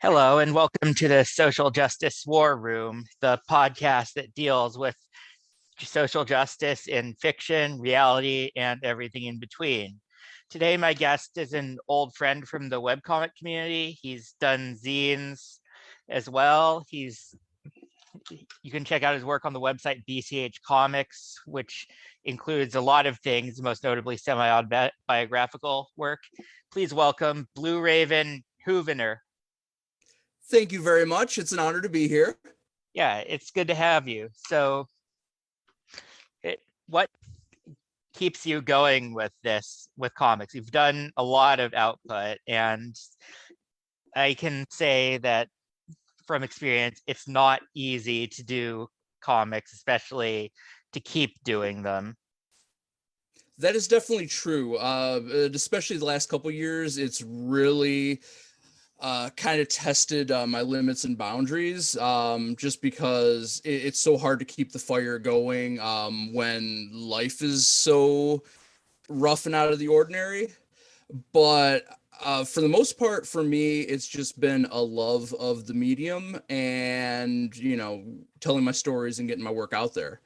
Hello, and welcome to the Social Justice War Room, the podcast that deals with social justice in fiction, reality, and everything in between. Today, my guest is an old friend from the webcomic community. He's done zines as well. You can check out his work on the website BCH Comics, which includes a lot of things, most notably semi-autobiographical work. Please welcome Bluraven Houvener. Thank you very much. It's an honor to be here. Yeah, it's good to have you. So, what keeps you going with comics? You've done a lot of output, and I can say that from experience, it's not easy to do comics, especially to keep doing them. That is definitely true. Especially the last couple years, it's really kind of tested my limits and boundaries, just because it's so hard to keep the fire going when life is so rough and out of the ordinary. But for the most part, for me, it's just been a love of the medium and, telling my stories and getting my work out there.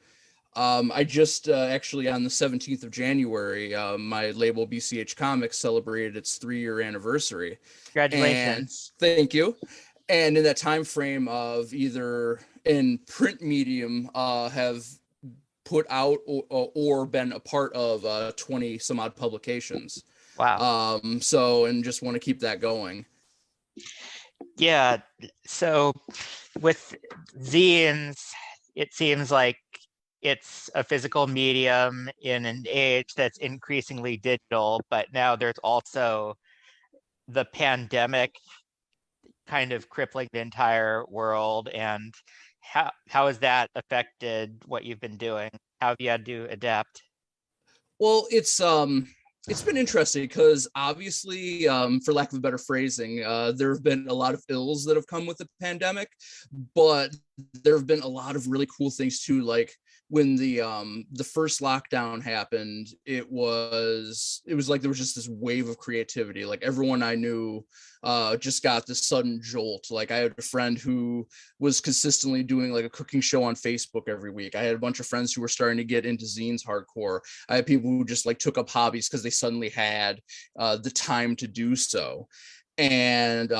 I just actually on the 17th of January, my label BCH Comics celebrated its 3-year anniversary. And Congratulations. thank you. And in that time frame of either in print medium, have put out or been a part of 20 some odd publications. Wow. And just want to keep that going. Yeah. So with zines, it seems like it's a physical medium in an age that's increasingly digital, but now there's also the pandemic kind of crippling the entire world. And how has that affected what you've been doing? How have you had to adapt? Well, it's been interesting because obviously, for lack of a better phrasing, there have been a lot of ills that have come with the pandemic, but there have been a lot of really cool things too. Like when the first lockdown happened, it was like there was just this wave of creativity. Like everyone I knew just got this sudden jolt. Like I had a friend who was consistently doing like a cooking show on Facebook every week. I had a bunch of friends who were starting to get into zines hardcore. I had people who just like took up hobbies because they suddenly had the time to do so. And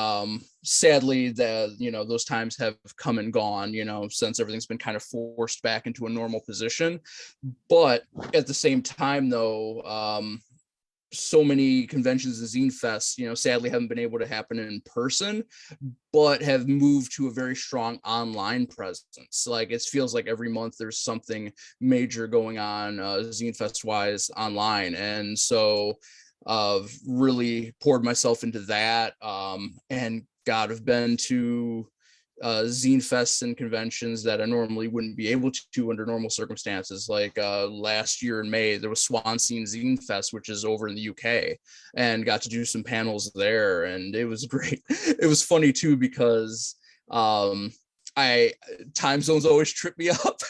sadly, those times have come and gone, since everything's been kind of forced back into a normal position. But at the same time, though, so many conventions and zine fests, sadly haven't been able to happen in person, but have moved to a very strong online presence. Like it feels like every month there's something major going on zine fest wise online. And so I've really poured myself into that. And God, I've been to zine fests and conventions that I normally wouldn't be able to under normal circumstances. Like last year in May, there was Swansea Zine Fest, which is over in the UK, and got to do some panels there, and it was great. It was funny too because time zones always trip me up.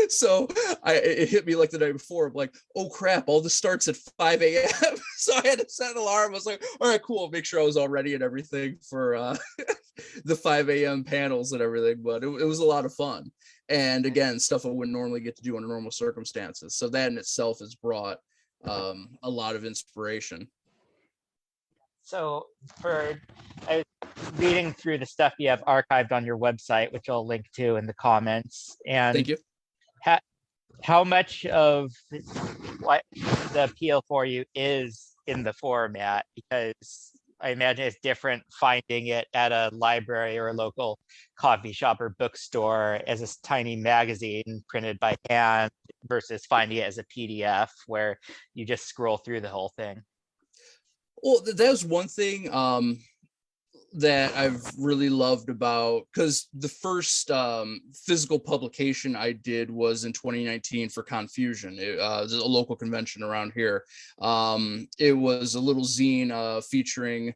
So it hit me like the night before. I'm like, oh crap, all this starts at 5 a.m. So I had to set an alarm. I was like, all right, cool. Make sure I was all ready and everything for the 5 a.m. panels and everything. But it was a lot of fun. And again, stuff I wouldn't normally get to do under normal circumstances. So that in itself has brought a lot of inspiration. So I was reading through the stuff you have archived on your website, which I'll link to in the comments. And thank you. How much of what the appeal for you is in the format? Because I imagine it's different finding it at a library or a local coffee shop or bookstore as a tiny magazine printed by hand versus finding it as a PDF where you just scroll through the whole thing. Well, that was one thing that I've really loved about, because the first physical publication I did was in 2019 for Confusion. It was a local convention around here. It was a little zine featuring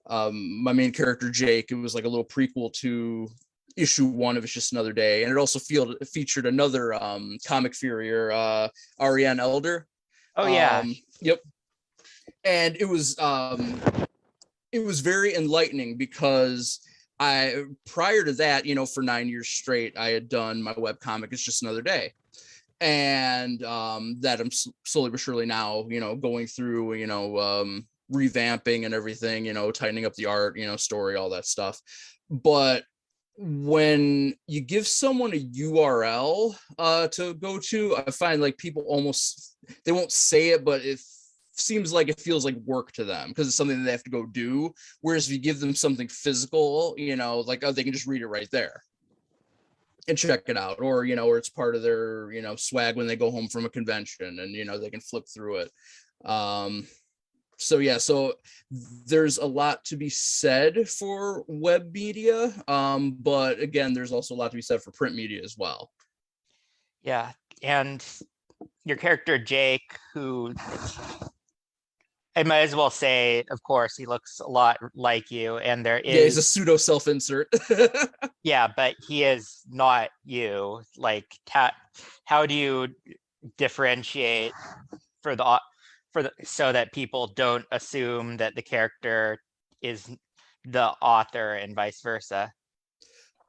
my main character, Jake. It was like a little prequel to issue 1 of It's Just Another Day. And it also featured another comic furrier, Ariane Elder. Oh, yeah. Yep. And it was it was very enlightening because prior to that, for 9 years straight, I had done my webcomic It's Just Another Day. And that I'm slowly but surely now, going through, revamping and everything, tightening up the art, story, all that stuff. But when you give someone a URL to go to, I find like people almost, they won't say it, but it seems like it feels like work to them because it's something that they have to go do. Whereas if you give them something physical, like, oh, they can just read it right there and check it out, or or it's part of their swag when they go home from a convention, and they can flip through it. So there's a lot to be said for web media, but again, there's also a lot to be said for print media as well. Yeah, and your character Jake, who I might as well say, of course, he looks a lot like you, and there is... Yeah, he's a pseudo self-insert. Yeah, but he is not you. Like, how do you differentiate so that people don't assume that the character is the author and vice versa?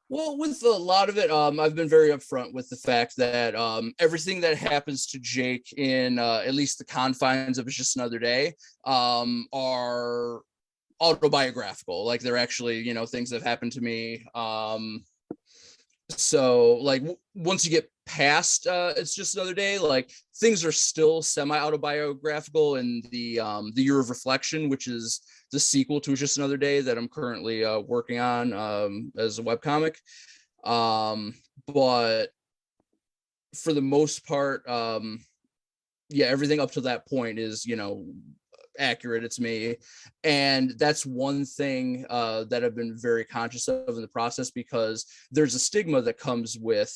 Well, with a lot of it, I've been very upfront with the fact that everything that happens to Jake in at least the confines of It's Just Another Day are autobiographical. Like, they're actually, things that have happened to me. So like once you get past It's Just Another Day, like things are still semi-autobiographical in the Year of Reflection, which is the sequel to It's Just Another Day that I'm currently working on as a webcomic. But for the most part, yeah, everything up to that point is, accurate. It's me. And that's one thing that I've been very conscious of in the process, because there's a stigma that comes with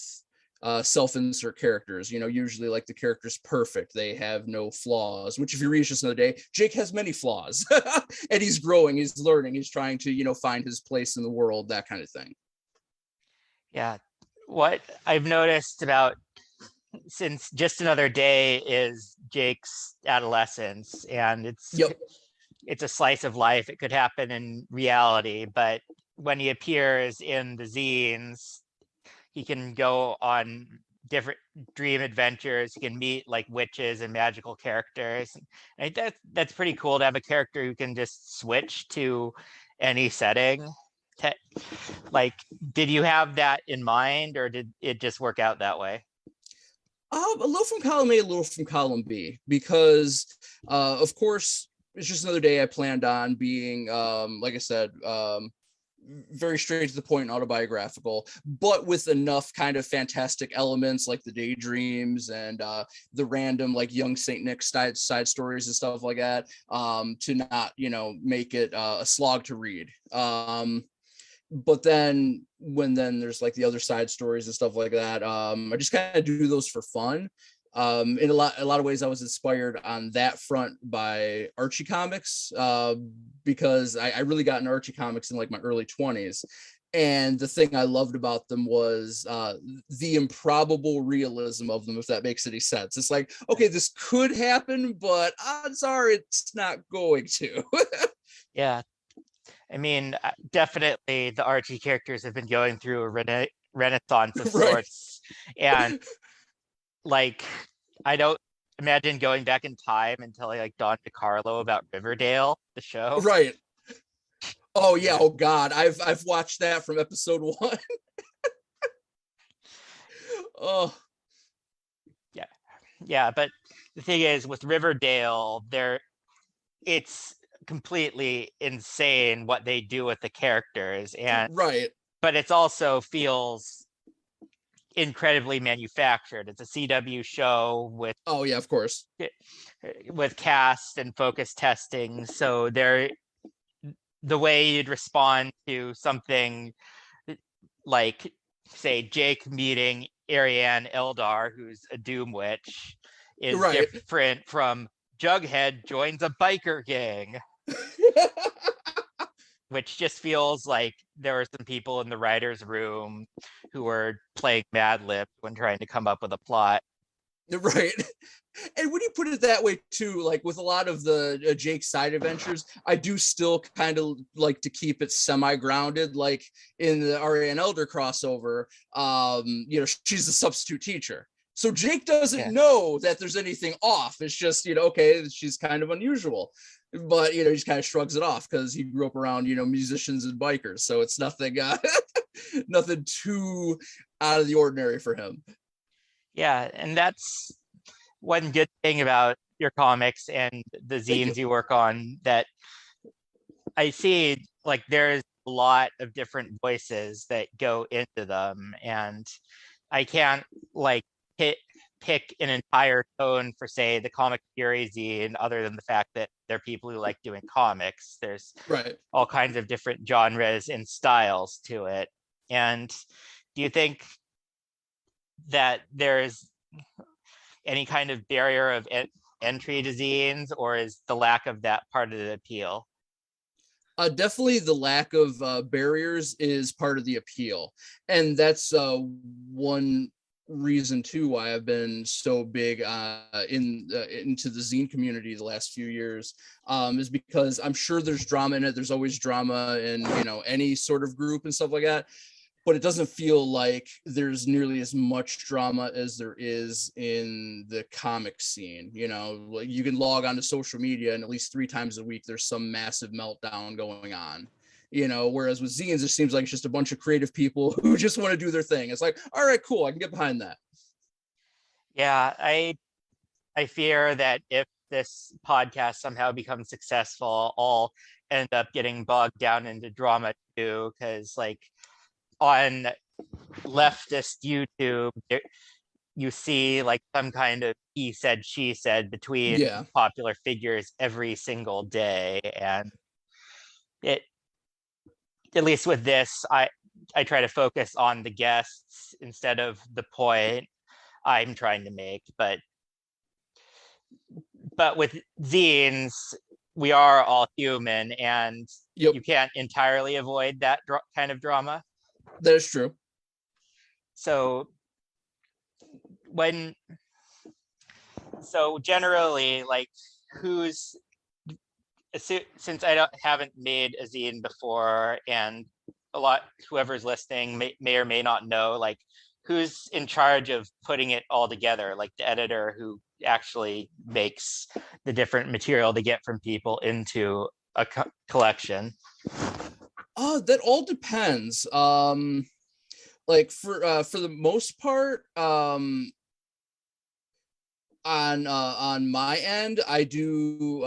self-insert characters. Usually like the character's perfect, they have no flaws, which if you read It's Just Another Day, Jake has many flaws. And he's growing, he's learning, he's trying to find his place in the world, that kind of thing. Yeah, what I've noticed about since Just Another Day is Jake's adolescence, and it's a slice of life. It could happen in reality, but when he appears in the zines, he can go on different dream adventures. He can meet like witches and magical characters. I think that's pretty cool to have a character who can just switch to any setting. Like, did you have that in mind, or did it just work out that way? A little from column A, a little from column B, because of course It's Just Another Day I planned on being like I said, very straight to the point, autobiographical, but with enough kind of fantastic elements like the daydreams and the random like young Saint Nick side stories and stuff like that, to not make it a slog to read. But then when there's like the other side stories and stuff like that, I just kind of do those for fun. In a lot of ways, I was inspired on that front by Archie comics, because I really got into Archie comics in like my early 20s. And the thing I loved about them was the improbable realism of them, if that makes any sense. It's like, okay, this could happen, but odds are it's not going to. Yeah. I mean, definitely the Archie characters have been going through a renaissance of Right. sorts. And like, I don't imagine going back in time and telling like Don DeCarlo about Riverdale, the show. Right. Oh yeah. Oh God. I've watched that from episode 1. Oh. Yeah. But the thing is, with Riverdale, it's completely insane what they do with the characters, and right. But it's also feels incredibly manufactured. It's a CW show with of course, with cast and focus testing, so the way you'd respond to something like, say, Jake meeting Ariane Eldar, who's a Doom Witch, is different from Jughead joins a biker gang. Which just feels like there were some people in the writer's room who were playing Mad Lib when trying to come up with a plot. Right. And when you put it that way too, like with a lot of the Jake side adventures, I do still kind of like to keep it semi-grounded. Like in the Ariane Elder crossover, she's the substitute teacher. So Jake doesn't Yeah. know that there's anything off. It's just, okay, she's kind of unusual. But, he just kind of shrugs it off because he grew up around, musicians and bikers. So it's nothing, nothing too out of the ordinary for him. Yeah, and that's one good thing about your comics and the Thank you. zines you work on, that I see like there's a lot of different voices that go into them, and I can't like pick an entire tone for, say, the Comic Fury zine, other than the fact that they're people who like doing comics. There's Right. all kinds of different genres and styles to it. And do you think that there's any kind of barrier of entry to zines, or is the lack of that part of the appeal? Definitely the lack of barriers is part of the appeal. And that's one reason too why I've been so big into the zine community the last few years, is because I'm sure there's drama in it. There's always drama in any sort of group and stuff like that, but it doesn't feel like there's nearly as much drama as there is in the comic scene. Like you can log onto social media and at least 3 times a week there's some massive meltdown going on. Whereas with zines, it seems like it's just a bunch of creative people who just want to do their thing. It's like, all right, cool, I can get behind that. Yeah, I fear that if this podcast somehow becomes successful, I'll end up getting bogged down into drama too, because like on leftist YouTube, you see like some kind of he said, she said between Yeah. popular figures every single day. And it, at least with this, I try to focus on the guests instead of the point I'm trying to make. But with zines, we are all human, and Yep. you can't entirely avoid that kind of drama. That is true. So generally, like, since I haven't made a zine before, and whoever's listening may or may not know, like, who's in charge of putting it all together, like the editor who actually makes the different material to get from people into a collection? That all depends. Like for the most part, on my end, I do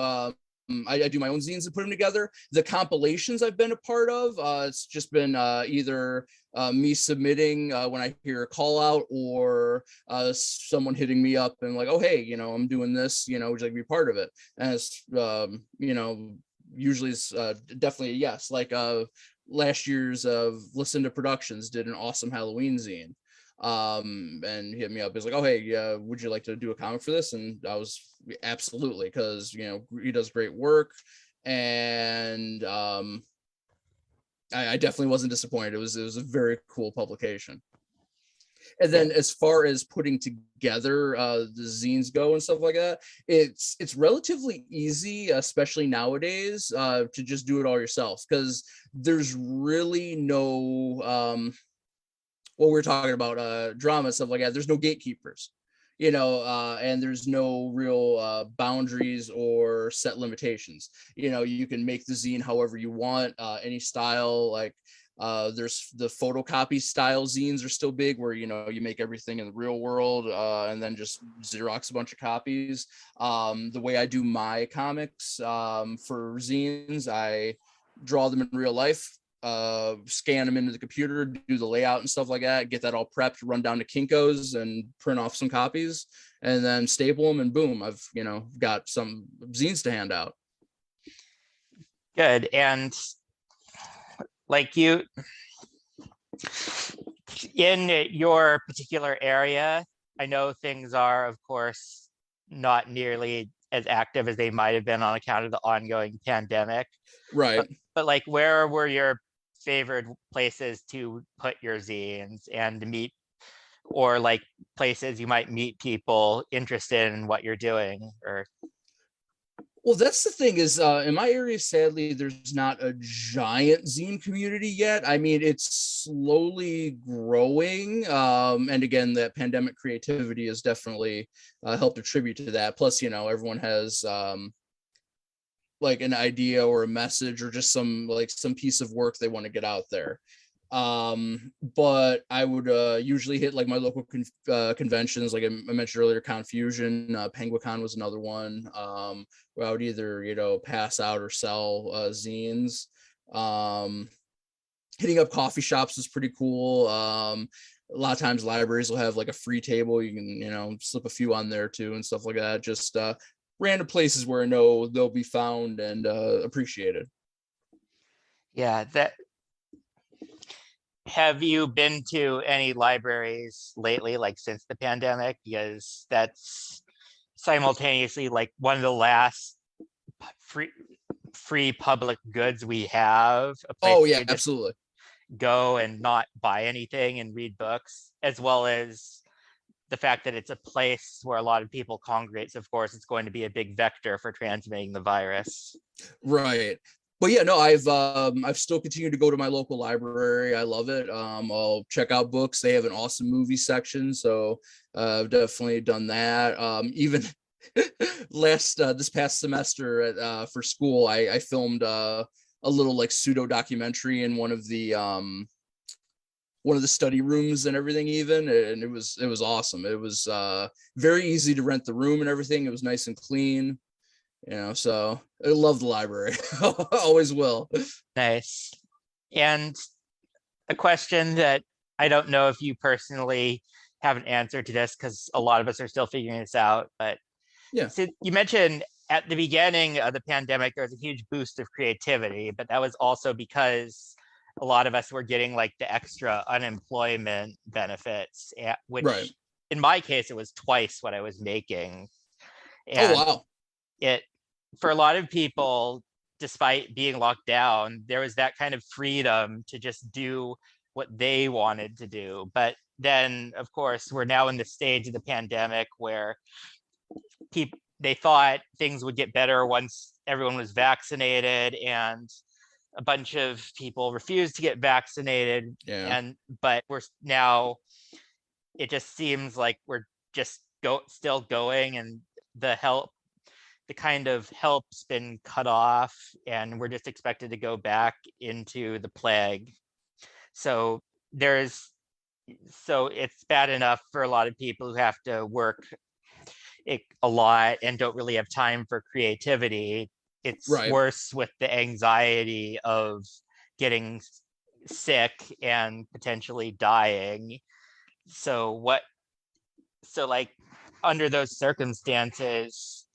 I do my own zines and put them together. The compilations I've been a part of, it's just been either me submitting when I hear a call out, or someone hitting me up and like, oh, hey, I'm doing this, would you like to be part of it? And it's, usually it's definitely a yes. Like last year's Listen to Productions did an awesome Halloween zine. And hit me up. He's like, oh, hey, would you like to do a comic for this? And I was absolutely, because he does great work, and I definitely wasn't disappointed. It was a very cool publication. And then as far as putting together the zines go and stuff like that, it's relatively easy, especially nowadays, to just do it all yourself, because there's really no what we're talking about, drama, stuff like that. There's no gatekeepers, and there's no real boundaries or set limitations. You can make the zine however you want, any style. Like there's the photocopy style zines are still big, where you make everything in the real world and then just Xerox a bunch of copies. The way I do my comics for zines, I draw them in real life, scan them into the computer, do the layout and stuff like that, get that all prepped, run down to Kinko's and print off some copies, and then staple them, and boom, I've got some zines to hand out. Good. And like, you, in your particular area, I know things are, of course, not nearly as active as they might have been on account of the ongoing pandemic. Right. But like, where were your favorite places to put your zines and to meet? or like places you might meet people interested in what you're doing? Or Well, that's the thing is, in my area, sadly, there's not a giant zine community yet. I mean, it's slowly growing. And again, that pandemic creativity has definitely helped attribute to that. Plus, everyone has like an idea or a message or just some piece of work they want to get out there. But I would usually hit like my local conventions, like I mentioned earlier, Confusion, Penguicon was another one, where I would either pass out or sell zines. Hitting up coffee shops is pretty cool. A lot of times libraries will have like a free table, you can slip a few on there too and stuff like that. Just random places where I know they'll be found and appreciated. yeah, that have you been to any libraries lately, like since the pandemic? Because that's simultaneously like one of the last free public goods we have, a place Oh you yeah, could just absolutely. go and not buy anything and read books, as well as the fact that it's a place where a lot of people congregate. So of course, it's going to be a big vector for transmitting the virus. Right. But yeah, no, I've still continued to go to my local library. I love it. I'll check out books. They have an awesome movie section, so I've definitely done that. Even this past semester for school, I filmed a little like pseudo documentary in one of the study rooms and everything, even, and it was awesome. It was very easy to rent the room and everything. It was nice and clean. So I love the library. Always will. Nice. And a question that I don't know if you personally have an answer to this, because a lot of us are still figuring this out, but Yeah. so you mentioned at the beginning of the pandemic, there was a huge boost of creativity, but that was also because a lot of us were getting like the extra unemployment benefits, which Right. in my case, it was twice what I was making. Oh And wow. it, for a lot of people, despite being locked down, there was that kind of freedom to just do what they wanted to do. But then, of course, we're now in the stage of the pandemic where they thought things would get better once everyone was vaccinated, and a bunch of people refused to get vaccinated. Yeah. And but we're now, it just seems like we're just still going, and the kind of help's been cut off, and we're just expected to go back into the plague. So there's so it's bad enough for a lot of people who have to work a lot and don't really have time for creativity. It's Right. worse with the anxiety of getting sick and potentially dying. So like under those circumstances,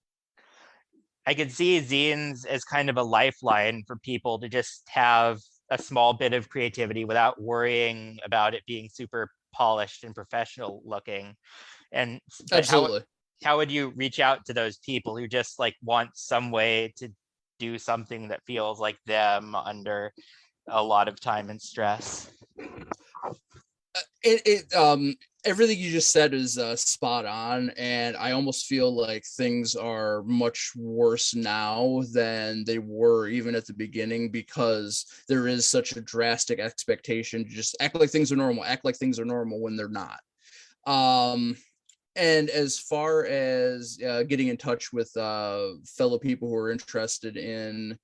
I could see zines as kind of a lifeline for people to just have a small bit of creativity without worrying about it being super polished and professional looking. And but Absolutely. how would you reach out to those people who just like want some way to do something that feels like them under a lot of time and stress? Everything you just said is spot on, and I almost feel like things are much worse now than they were even at the beginning, because there is such a drastic expectation to just act like things are normal when they're not. And as far as getting in touch with fellow people who are interested in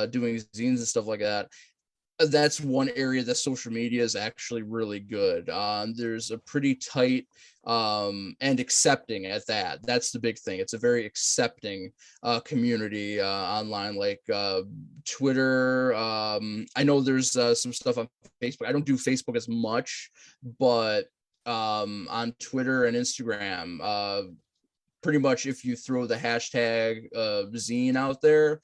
doing zines and stuff like that, that's one area that social media is actually really good. There's a pretty tight and accepting at that. That's the big thing. It's a very accepting community online, like Twitter. I know there's some stuff on Facebook. I don't do Facebook as much, but on Twitter and Instagram, pretty much if you throw the hashtag zine out there,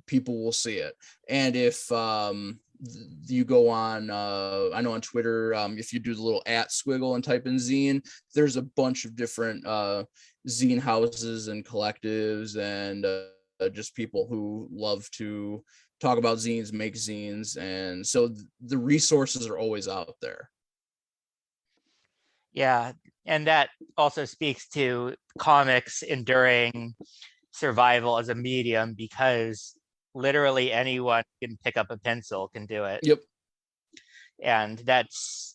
people will see it. And if you go on, I know on Twitter, if you do the little @ squiggle and type in zine, there's a bunch of different zine houses and collectives and just people who love to talk about zines, make zines. And so the resources are always out there. Yeah, and that also speaks to comics enduring survival as a medium, because literally anyone can pick up a pencil can do it. Yep. And that's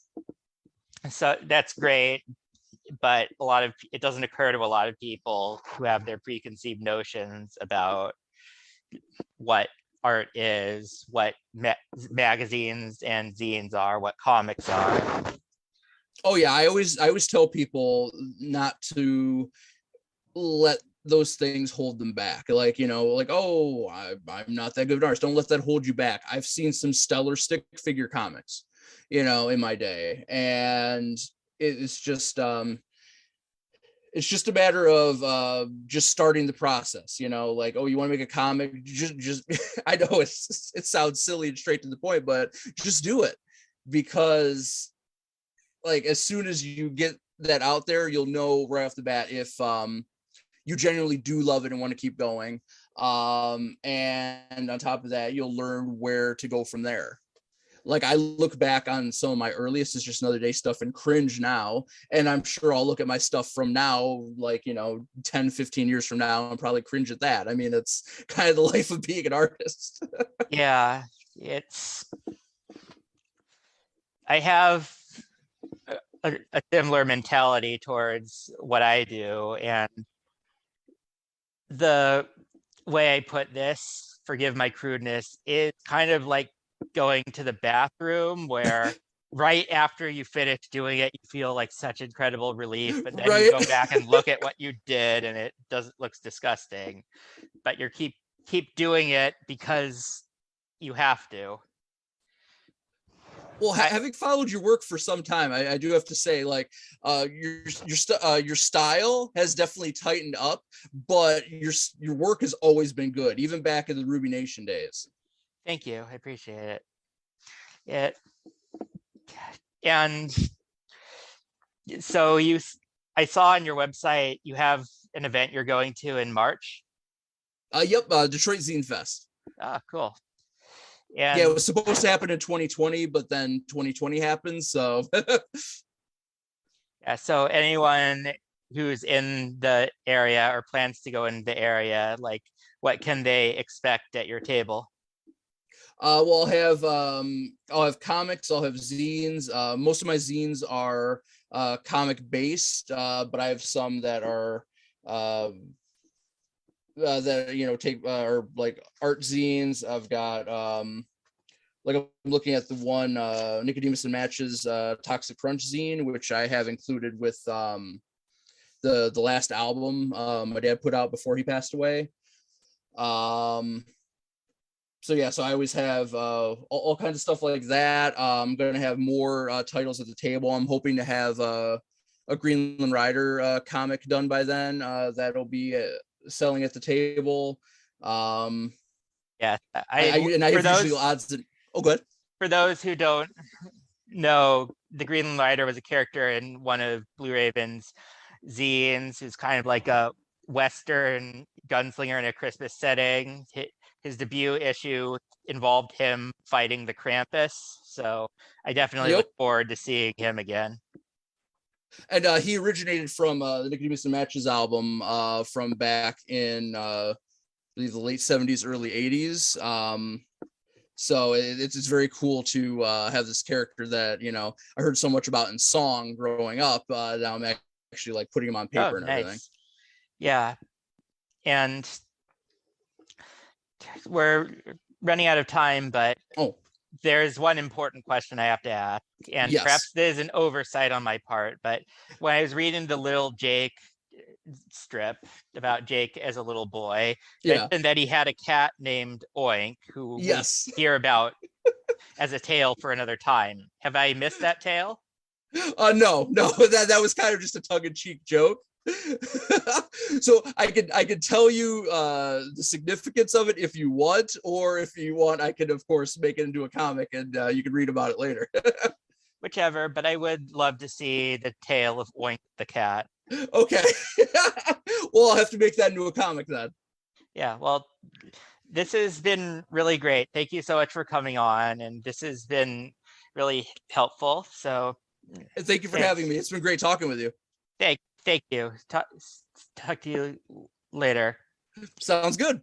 great, but it doesn't occur to a lot of people who have their preconceived notions about what art is, what magazines and zines are, what comics are. Oh yeah, I always tell people not to let those things hold them back. Like, like, oh, I'm not that good of an artist. Don't let that hold you back. I've seen some stellar stick figure comics, in my day, and it's just a matter of just starting the process. Like, oh, you want to make a comic, just I know it sounds silly and straight to the point, but just do it, because like as soon as you get that out there, you'll know right off the bat if you genuinely do love it and want to keep going. And on top of that, you'll learn where to go from there. Like, I look back on some of my earliest It's Just Another Day stuff and cringe now. And I'm sure I'll look at my stuff from now, like, 10, 15 years from now, and probably cringe at that. I mean, it's kind of the life of being an artist. Yeah, I have a similar mentality towards what I do. And the way I put this, forgive my crudeness, is kind of like going to the bathroom, where right after you finish doing it, you feel like such incredible relief, but then Right. you go back and look at what you did and it looks disgusting, but you keep doing it because you have to. Well, having followed your work for some time, I do have to say, like, your style has definitely tightened up, but your work has always been good, even back in the Ruby Nation days. Thank you, I appreciate it. And so I saw on your website you have an event you're going to in March. Yep, Detroit Zine Fest. Ah, cool. And yeah, it was supposed to happen in 2020, but then 2020 happened. So yeah, so anyone who's in the area or plans to go in the area, like, what can they expect at your table? Well, I'll have comics, I'll have zines. Most of my zines are comic based, but I have some that are that take are like art zines. I've got like, I'm looking at the one Nicodemus and Match's Toxic Crunch zine, which I have included with the last album my dad put out before he passed away. So yeah, so I always have all kinds of stuff like that. I'm going to have more titles at the table. I'm hoping to have a Greenland Rider comic done by then. That'll be selling at the table. Yeah, I have usually odds that. Oh, good. For those who don't know, the Greenland Rider was a character in one of Bluraven's zines, who's kind of like a Western gunslinger in a Christmas setting. His debut issue involved him fighting the Krampus, so I definitely look forward to seeing him again. And he originated from the Nicodemus and Matches album from back in I believe the late 70s, early 80s. So it's very cool to have this character that I heard so much about in song growing up. Now I'm actually like putting him on paper and everything. Yeah, and we're running out of time, but there's one important question I have to ask, and perhaps there's an oversight on my part, but when I was reading the Little Jake strip about Jake as a little boy, mentioned that he had a cat named Oink, who we hear about as a tale for another time. Have I missed that tale? No, that was kind of just a tongue-in-cheek joke. So I could tell you the significance of it if you want, or if you want, I could of course make it into a comic and you can read about it later. Whichever, but I would love to see the tale of Oink the cat. Okay. Well, I'll have to make that into a comic then. Yeah, well, this has been really great. Thank you so much for coming on, and this has been really helpful. So And thank you for Thanks. having me. It's been great talking with you. Thank you. Talk to you later. Sounds good.